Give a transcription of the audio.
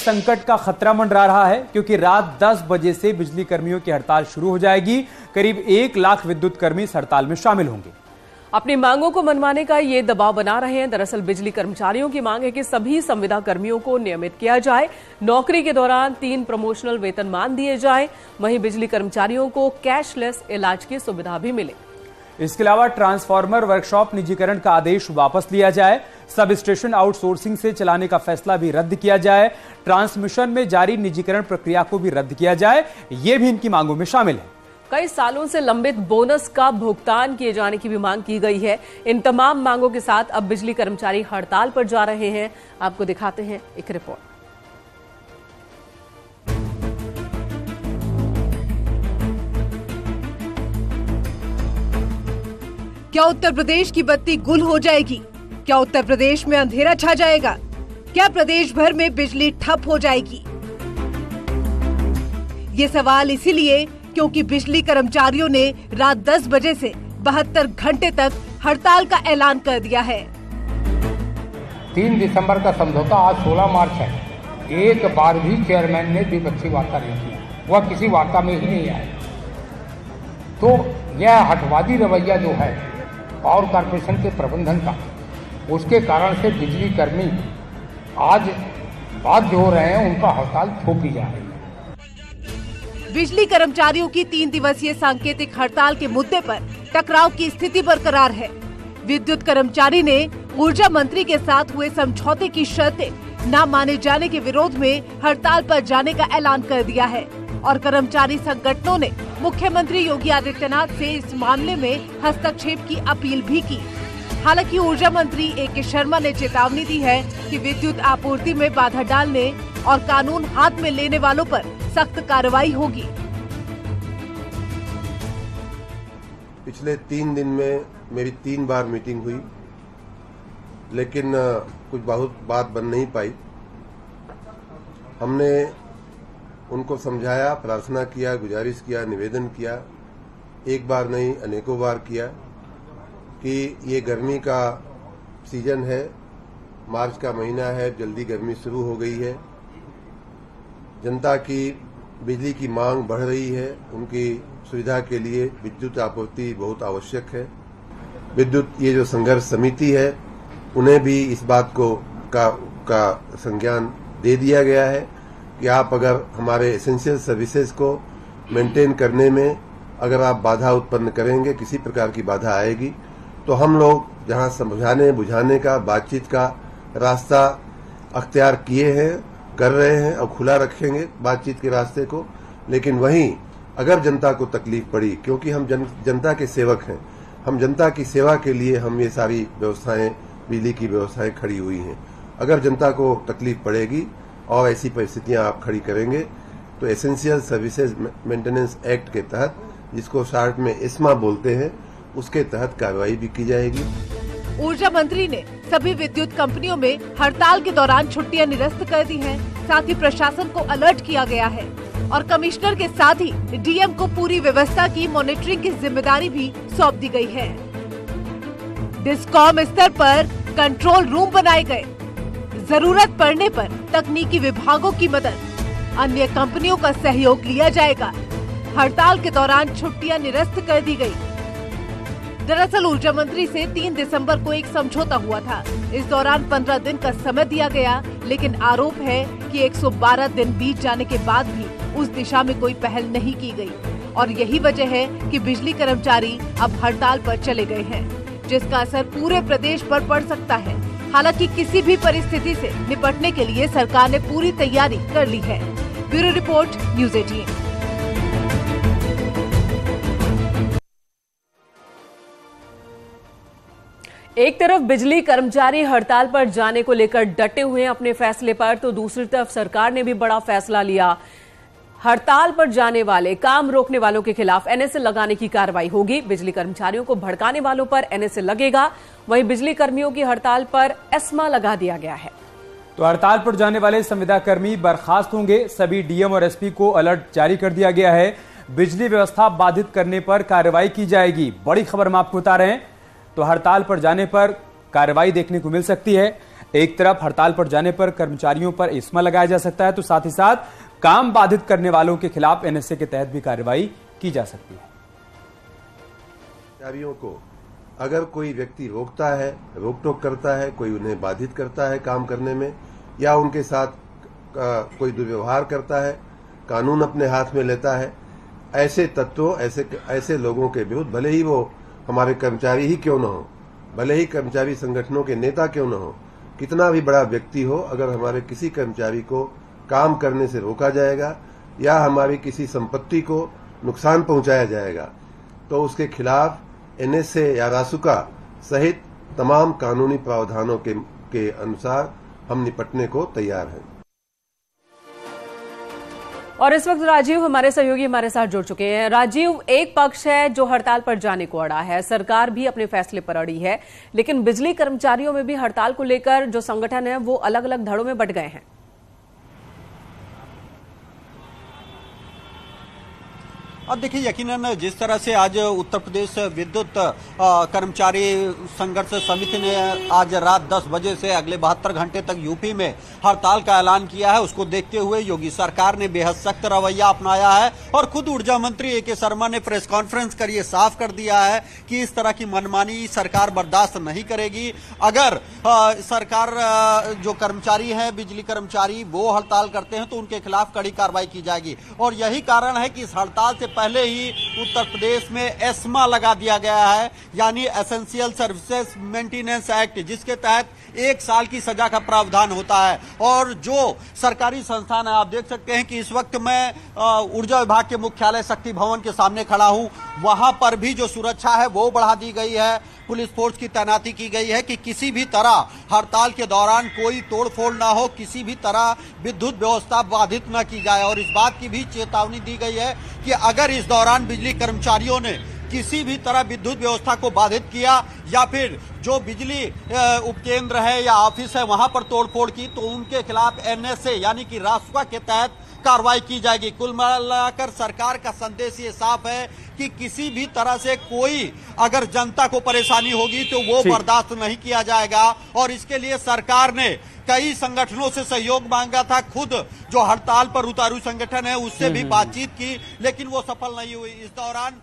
संकट का खतरा मंडरा रहा है क्योंकि रात 10 बजे से बिजली कर्मियों की हड़ताल शुरू हो जाएगी। करीब 1 लाख विद्युत कर्मी इस हड़ताल में शामिल होंगे। अपनी मांगों को मनवाने का ये दबाव बना रहे हैं। दरअसल बिजली कर्मचारियों की मांग है कि सभी संविदा कर्मियों को नियमित किया जाए, नौकरी के दौरान 3 प्रमोशनल वेतनमान दिए जाए, वहीं बिजली कर्मचारियों को कैशलेस इलाज की सुविधा भी मिले। इसके अलावा ट्रांसफार्मर वर्कशॉप निजीकरण का आदेश वापस लिया जाए, सब स्टेशन आउटसोर्सिंग से चलाने का फैसला भी रद्द किया जाए, ट्रांसमिशन में जारी निजीकरण प्रक्रिया को भी रद्द किया जाए। ये भी इनकी मांगों में शामिल है। कई सालों से लंबित बोनस का भुगतान किए जाने की भी मांग की गई है। इन तमाम मांगों के साथ अब बिजली कर्मचारी हड़ताल पर जा रहे हैं। आपको दिखाते हैं एक रिपोर्ट। क्या उत्तर प्रदेश की बत्ती गुल हो जाएगी? क्या उत्तर प्रदेश में अंधेरा छा जाएगा? क्या प्रदेश भर में बिजली ठप हो जाएगी? ये सवाल इसीलिए क्योंकि बिजली कर्मचारियों ने रात 10 बजे से 72 घंटे तक हड़ताल का ऐलान कर दिया है। 3 दिसंबर का समझौता, आज 16 मार्च है। एक बार भी चेयरमैन ने द्विपक्षीय वार्ता नहीं की, वह किसी वार्ता में ही नहीं आए। तो यह हठवादी रवैया जो है पावर कॉर्पोरेशन के प्रबंधन का, उसके कारण से बिजली कर्मी आज बाध्य हो रहे हैं, उनका हड़ताल थोपी जा रही है। बिजली कर्मचारियों की 3 दिवसीय सांकेतिक हड़ताल के मुद्दे पर टकराव की स्थिति बरकरार है। विद्युत कर्मचारी ने ऊर्जा मंत्री के साथ हुए समझौते की शर्तें न माने जाने के विरोध में हड़ताल पर जाने का ऐलान कर दिया है और कर्मचारी संगठनों ने मुख्यमंत्री योगी आदित्यनाथ से इस मामले में हस्तक्षेप की अपील भी की। हालांकि ऊर्जा मंत्री ए.के. शर्मा ने चेतावनी दी है कि विद्युत आपूर्ति में बाधा डालने और कानून हाथ में लेने वालों पर सख्त कार्रवाई होगी। पिछले 3 दिन में मेरी 3 बार मीटिंग हुई, लेकिन कुछ बहुत बात बन नहीं पाई। हमने उनको समझाया, प्रार्थना किया, गुजारिश किया, निवेदन किया, एक बार नहीं अनेकों बार किया कि ये गर्मी का सीजन है, मार्च का महीना है, जल्दी गर्मी शुरू हो गई है, जनता की बिजली की मांग बढ़ रही है, उनकी सुविधा के लिए विद्युत आपूर्ति बहुत आवश्यक है। विद्युत ये जो संघर्ष समिति है, उन्हें भी इस बात को का संज्ञान दे दिया गया है कि आप अगर हमारे एसेंशियल सर्विसेज को मेंटेन करने में अगर आप बाधा उत्पन्न करेंगे, किसी प्रकार की बाधा आएगी, तो हम लोग जहां समझाने बुझाने का, बातचीत का रास्ता अख्तियार किए हैं, कर रहे हैं और खुला रखेंगे बातचीत के रास्ते को। लेकिन वहीं अगर जनता को तकलीफ पड़ी, क्योंकि हम जनता के सेवक हैं, हम जनता की सेवा के लिए हम ये सारी व्यवस्थाएं, बिजली की व्यवस्थाएं खड़ी हुई हैं। अगर जनता को तकलीफ पड़ेगी और ऐसी परिस्थितियां आप खड़ी करेंगे तो एसेंशियल सर्विसेज मेंटेनेंस एक्ट के तहत, जिसको शॉर्ट में एस्मा बोलते हैं, उसके तहत कार्रवाई भी की जाएगी। ऊर्जा मंत्री ने सभी विद्युत कंपनियों में हड़ताल के दौरान छुट्टियां निरस्त कर दी हैं। साथ ही प्रशासन को अलर्ट किया गया है और कमिश्नर के साथ ही डीएम को पूरी व्यवस्था की मॉनिटरिंग की जिम्मेदारी भी सौंप दी गई है। डिस्कॉम स्तर पर कंट्रोल रूम बनाए गए, जरूरत पड़ने पर तकनीकी विभागों की मदद, अन्य कंपनियों का सहयोग लिया जाएगा। हड़ताल के दौरान छुट्टियां निरस्त कर दी गई। दरअसल ऊर्जा मंत्री से 3 दिसंबर को एक समझौता हुआ था। इस दौरान 15 दिन का समय दिया गया, लेकिन आरोप है कि 112 दिन बीत जाने के बाद भी उस दिशा में कोई पहल नहीं की गई और यही वजह है कि बिजली कर्मचारी अब हड़ताल पर चले गए हैं, जिसका असर पूरे प्रदेश पर पड़ सकता है। हालांकि किसी भी परिस्थिति से निपटने के लिए सरकार ने पूरी तैयारी कर ली है। Bureau report, news 18। एक तरफ बिजली कर्मचारी हड़ताल पर जाने को लेकर डटे हुए हैं अपने फैसले पर, तो दूसरी तरफ सरकार ने भी बड़ा फैसला लिया। हड़ताल पर जाने वाले, काम रोकने वालों के खिलाफ एनएसए लगाने की कार्रवाई होगी। बिजली कर्मचारियों को भड़काने वालों पर एनएसए लगेगा। वहीं बिजली कर्मियों की हड़ताल पर एस्मा लगा दिया गया है। तो हड़ताल पर जाने वाले संविदा कर्मी बर्खास्त होंगे। सभी डीएम और एसपी को अलर्ट जारी कर दिया गया है। बिजली व्यवस्था बाधित करने पर कार्रवाई की जाएगी। बड़ी खबर हम आपको बता रहे हैं। तो हड़ताल पर जाने पर कार्रवाई देखने को मिल सकती है। एक तरफ हड़ताल पर जाने पर कर्मचारियों पर एस्मा लगाया जा सकता है, तो साथ ही साथ काम बाधित करने वालों के खिलाफ एनएसए के तहत भी कार्रवाई की जा सकती है। कर्मचारियों को अगर कोई व्यक्ति रोकता है, रोक टोक करता है, कोई उन्हें बाधित करता है काम करने में, या उनके साथ कोई दुर्व्यवहार करता है, कानून अपने हाथ में लेता है, ऐसे तत्वों, ऐसे लोगों के विरुद्ध, भले ही वो हमारे कर्मचारी ही क्यों न हो, भले ही कर्मचारी संगठनों के नेता क्यों न हो, कितना भी बड़ा व्यक्ति हो, अगर हमारे किसी कर्मचारी को काम करने से रोका जाएगा या हमारी किसी संपत्ति को नुकसान पहुंचाया जाएगा, तो उसके खिलाफ एनएसए या रासुका सहित तमाम कानूनी प्रावधानों के अनुसार हम निपटने को तैयार हैं। और इस वक्त राजीव हमारे सहयोगी हमारे साथ जुड़ चुके हैं। राजीव, एक पक्ष है जो हड़ताल पर जाने को अड़ा है, सरकार भी अपने फैसले पर अड़ी है, लेकिन बिजली कर्मचारियों में भी हड़ताल को लेकर जो संगठन है वो अलग अलग धड़ों में बंट गए हैं। अब देखिए, यकीनन जिस तरह से आज उत्तर प्रदेश विद्युत कर्मचारी संघर्ष समिति ने आज रात 10 बजे से अगले 72 घंटे तक यूपी में हड़ताल का ऐलान किया है, उसको देखते हुए योगी सरकार ने बेहद सख्त रवैया अपनाया है और खुद ऊर्जा मंत्री ए के शर्मा ने प्रेस कॉन्फ्रेंस कर ये साफ कर दिया है कि इस तरह की मनमानी सरकार बर्दाश्त नहीं करेगी। अगर सरकार जो कर्मचारी है, बिजली कर्मचारी, वो हड़ताल करते हैं तो उनके खिलाफ कड़ी कार्रवाई की जाएगी। और यही कारण है कि इस हड़ताल से पहले ही उत्तर प्रदेश में एस्मा लगा दिया गया है, यानी एसेंशियल सर्विसेज मेंटेनेंस एक्ट, जिसके तहत 1 साल की सजा का प्रावधान होता है। और जो सरकारी संस्थान है, आप देख सकते हैं कि इस वक्त मैं ऊर्जा विभाग के मुख्यालय शक्ति भवन के सामने खड़ा हूं, वहां पर भी जो सुरक्षा है वो बढ़ा दी गई है, पुलिस फोर्स की तैनाती की गई है कि किसी भी तरह हड़ताल के दौरान कोई तोड़फोड़ ना हो, किसी भी तरह विद्युत व्यवस्था बाधित न की जाए। और इस बात की भी चेतावनी दी गई है कि अगर इस दौरान बिजली कर्मचारियों ने किसी भी तरह विद्युत व्यवस्था को बाधित किया या फिर जो बिजली उपकेंद्र है या ऑफिस है वहां पर तोड़फोड़ की, तो उनके खिलाफ एनएसए यानी कि रासुका के तहत कार्रवाई की जाएगी। कुल मिलाकर सरकार का संदेश ये साफ है कि किसी भी तरह से कोई अगर जनता को परेशानी होगी तो वो बर्दाश्त नहीं किया जाएगा। और इसके लिए सरकार ने कई संगठनों से सहयोग मांगा था, खुद जो हड़ताल पर उतारू संगठन है उससे भी बातचीत की, लेकिन वो सफल नहीं हुई। इस दौरान